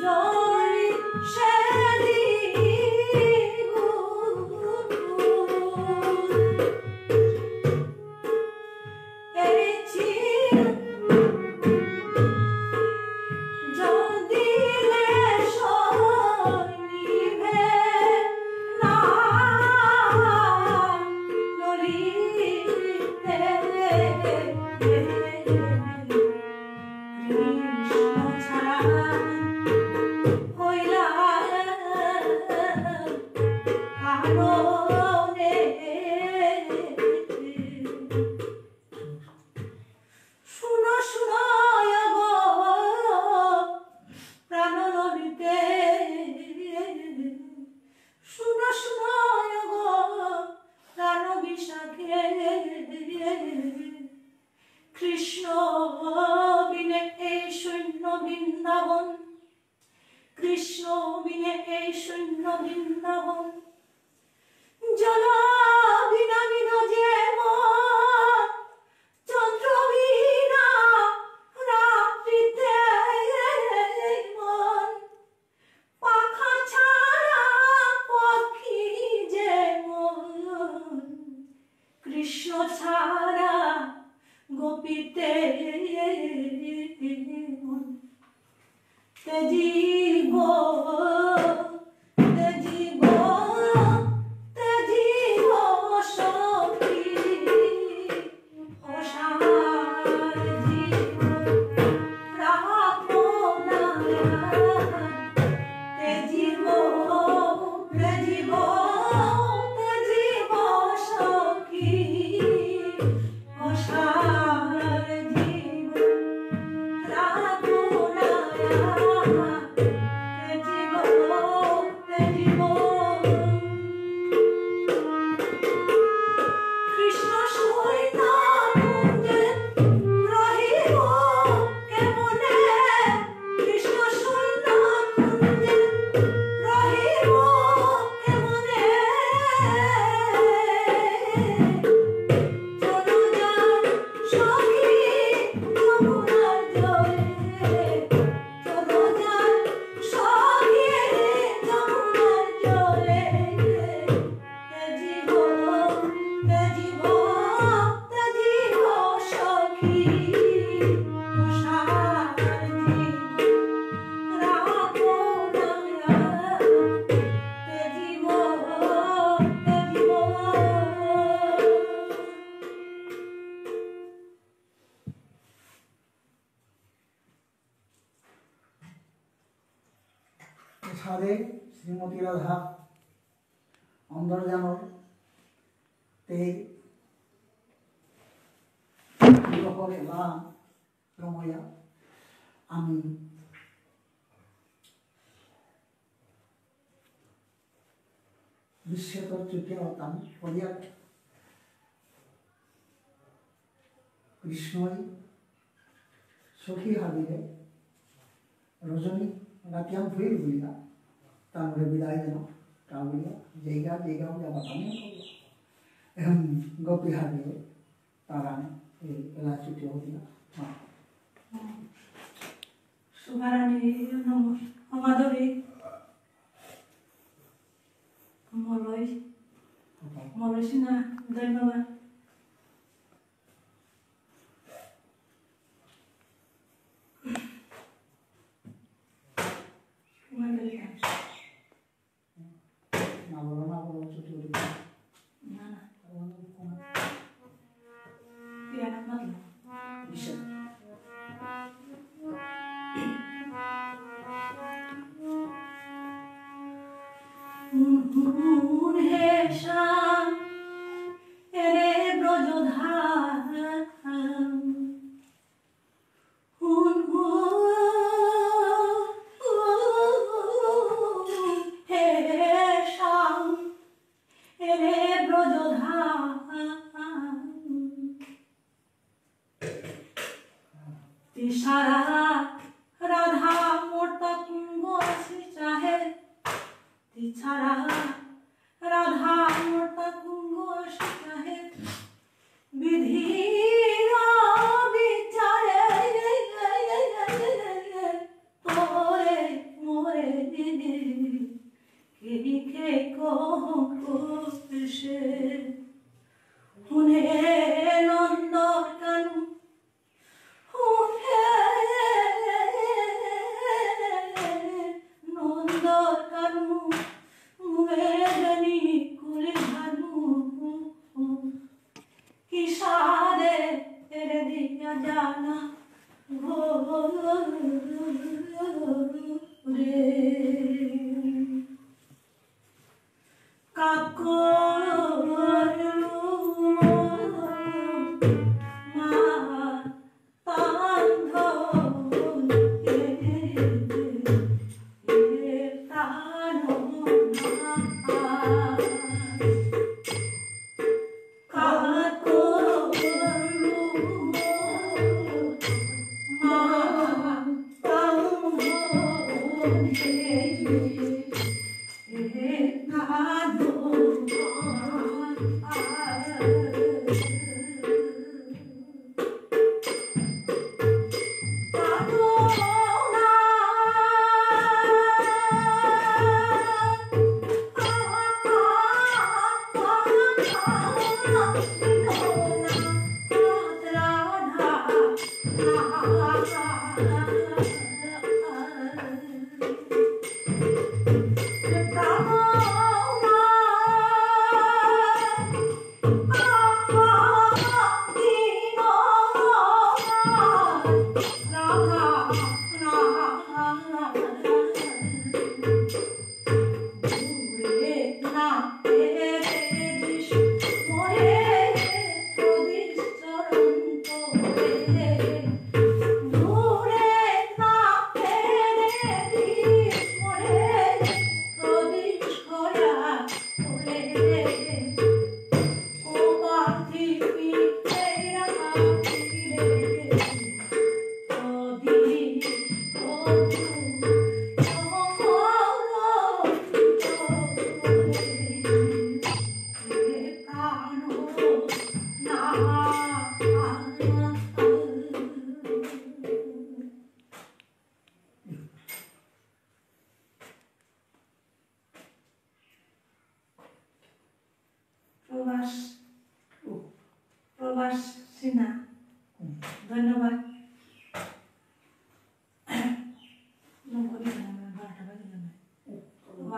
জলি সেদিন কৃষ্ণ বিনে এই শূন্য বৃন্দাবন, জল বিনা বিরজে মন, চন্দ্র বিনা রাত্রিতে মন, পাখা ছাড়া পক্ষী যে মন, কৃষ্ণ ছাড়া গোপীতে মন। তেজিব তেজিব তেজিব সখী অসার জীবন প্রাপনা, তেজিব তেজিব তেজিব সখী অসার জীবন প্রাপনা, তেজিব তেজিব। কৃষ্ণ সৈন্য কুঞ্জে রহিব কেমনে, কৃষ্ণ সৈন্য কুঞ্জে রহিব কেমনে, চলযান সখী যমুনার জলে, চলযান সখী যমুনার জলে, তেজিব তেজিব তেজিব সখী অসার জীবন প্রাপনা, তেজিব তেজিব। সাধে শ্রীমতী রাধা অন্দরজানর তে সকল এলাম রময়া আমি বিশ্বেতর তৃতীয়তাম পর্যাপ্ত কৃষ্ণই সখী হাবিলে রজনী রাতিয়াম ফুল বুলিয়া তারপরে বিদায় যেন তা বলিয়া জায়গা জায়গা বলে বাতানো এখন গোপী হাবিলে তারা এলা ছুটি হইয়া শুভারানী মাধবী মলয় সিনহা ধন্যবাদ। না বলো ছুটি হইয়া না না পিয়ানা মাতলো বিশ্বের হে শ্যাম এরে ব্রজধাম, হে শ্যাম এরে ব্রজধাম, তিসারা রাধা মোটা কুঙ্গ চাহে, তিছাড়া রাধা মোটা কুঙ্গ চাহে, বিধির বিচারে তোরে মোরে কে কোষে হুনে নন্দর কানু, হুনে নন্দর কানু, মুগেনি কুলি ধানু, কিসারে তেরে দিয়া জানা রে, কাকর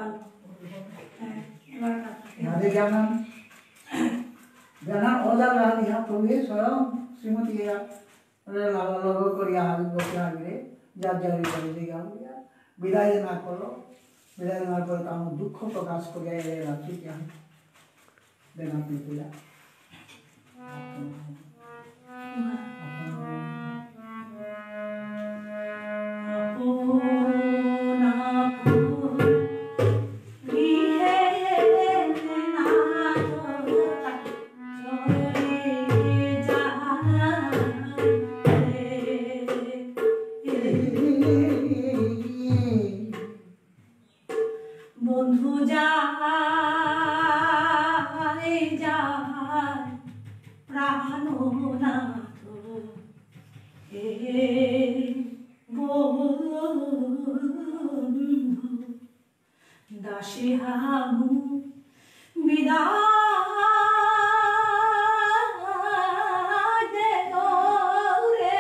ভালো এবার রাধে জানান জানান ওদার রাধে ইহা প্রভু স্বয়ং শ্রীমতী লগ করিয়া হাবি বসে হাবিরে যার যারি করে দিগা বিদায় না করো বিদায় না করে তার দুঃখ প্রকাশ করিয়া এলে রাত্রি কে দেন আপনি পূজা বন্ধু যায় যায় প্রাণনাথ হে বন্ধু দাসী হামু বিদায় দে রে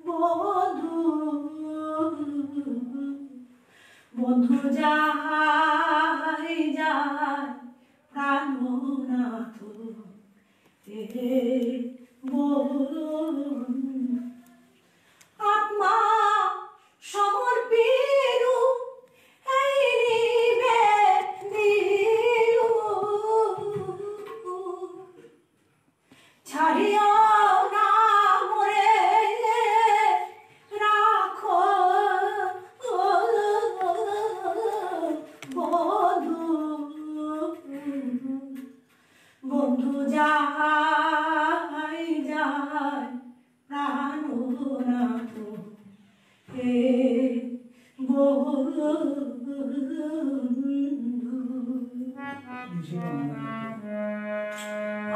বন্ধু বন্ধু যায় যায় প্রাণনাথ হে বন্ধু আত্মা সমর্পিরু এই নিবেদিরু ছাড়িও না মোরে রাখো বন্ধু বন্ধু যায় যায় প্রাণনাথ হে বন্ধু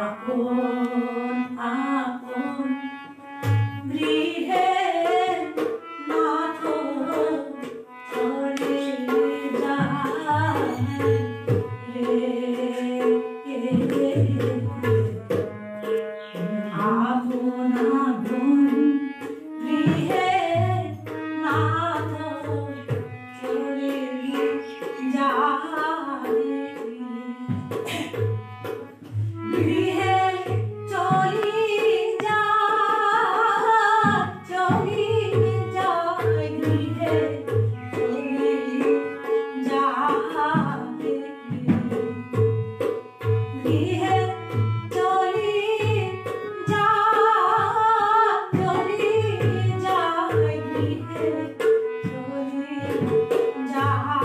আপন আপন গৃহে নাথ চলে যায় রে আপন আপন গৃহে নাথ চলে যায় গৃহে চলি যায় চলি যায় গৃহে চলি যায় গৃহে চলি যায় চলি যায় গৃহে চলি যায়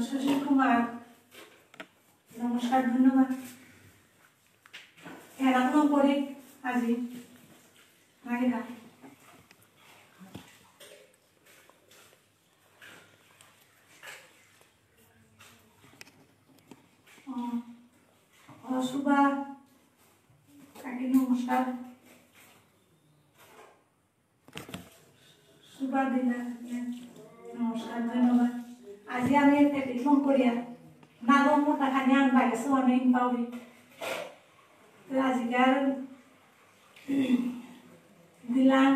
শশীল কুমার নমস্কার ধন্যবাদ এরকম করে আজি নাগিরা সুভা কাকি নমস্কার সুভা দিলা নমস্কার ধন্যবাদ আজি আমি টেলিফোন করিয়া নাগম মোটা খানি আনবা গেছো অনেক পাউরি তো আজিকার দিলাম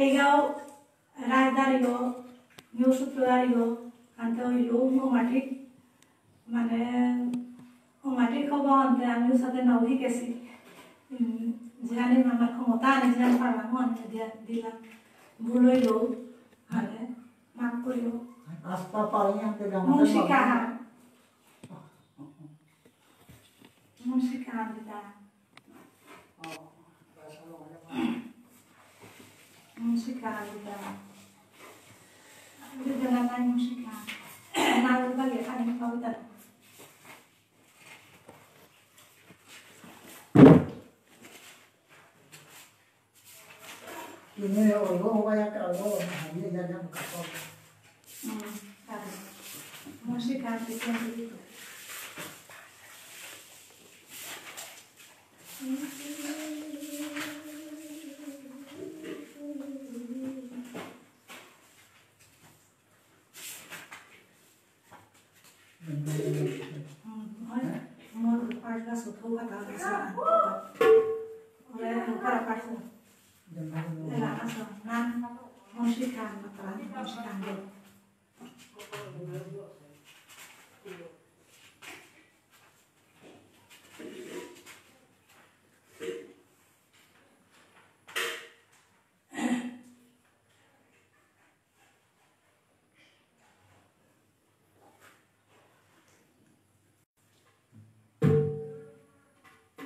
এইগাও রাজদারিগ নিউ সূত্রদারিগ আনতে হইল মাঠিক মানে মাটির খবর আনতে আমিও সাথে নাও শিখেছি যেখানে আমার ক্ষমতা আনে যেখানে পারলাম আনতে দিলাম ভুল হইল মানে মাফ করিও আস্তা পারি আনতে মুন্সিকা দিতা মুন্সিকা দিতা দিলা নাই মুন্সিকা না লাগে খালি পাউতা ini orang banyak kalau hanya jadi buka tol. Musik ganti begitu. Mau parga suatu kata besar. Oleh para parga. Ela asal nan musikan mataran musikan do.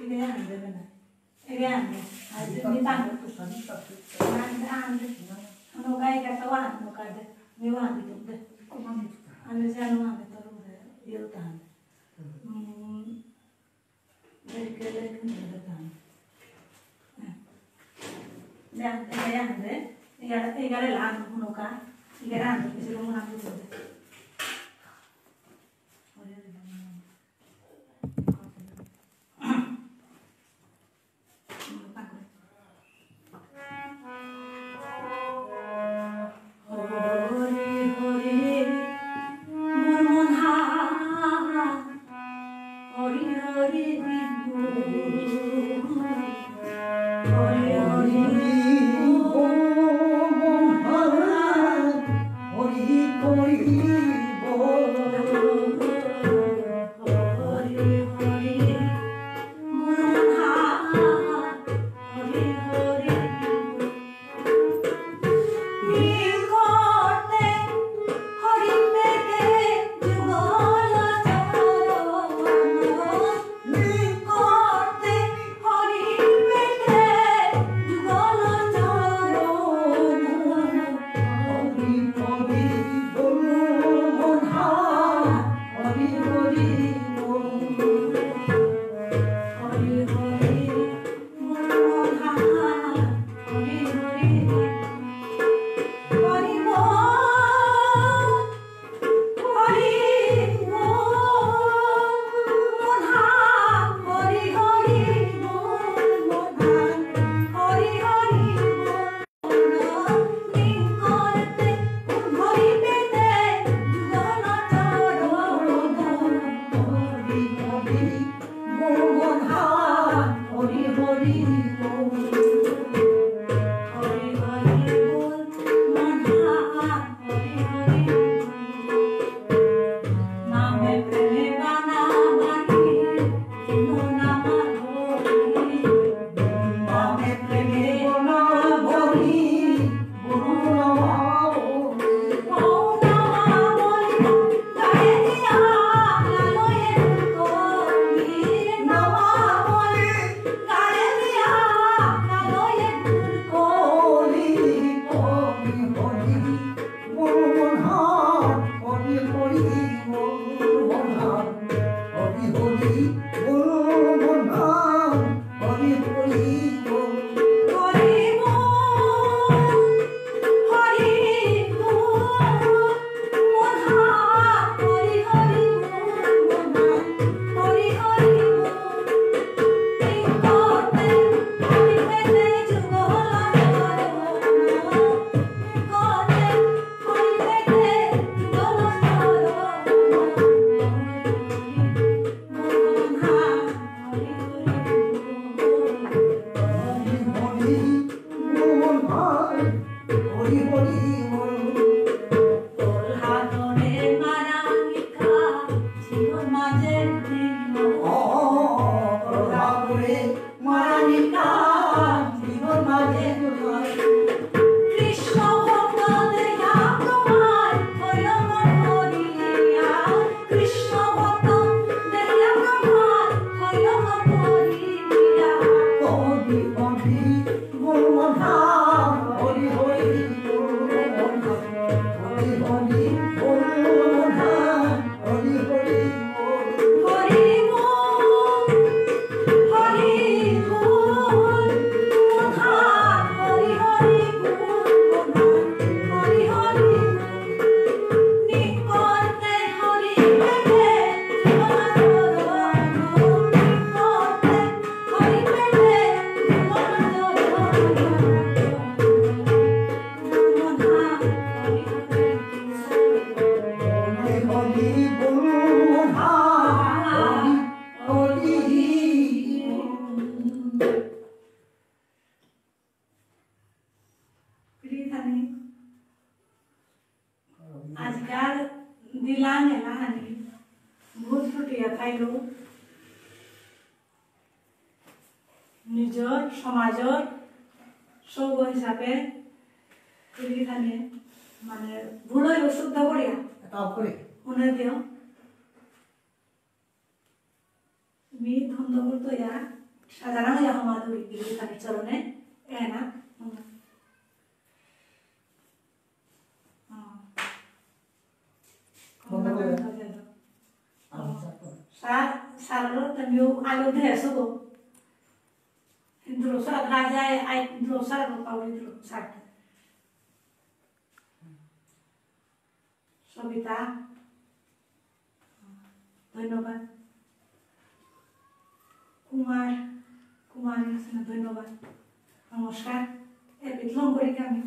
Ini anda benar. Ini anda. Ini tanggung tu sani tapi. Anda. Anu kaya kata wan, anu kade. Ni wan itu deh. Anda jangan wan itu deh. Dia tahan. Dari kan dia tahan. Dan ini anda. Ini ada lan anu kah. Ini anda. Bisa kamu nampak tu deh. ধুইয়া খাইলো নিজর সমাজর সৌগ হিসাবে এখানে মানে ভুল হইল শুদ্ধ করিয়া এটা করে শুনে দিও তুমি ধন্দ করতো ইয়া সাজানা হইয়া হমা ধরি গিরি চরণে এনা Sarlo también algo de eso, dentro sa raja hay dentro sa lo pau dentro sa Sabita ধন্যবাদ কুমারী ধন্যবাদ নমস্কার এ বিলং করি আমি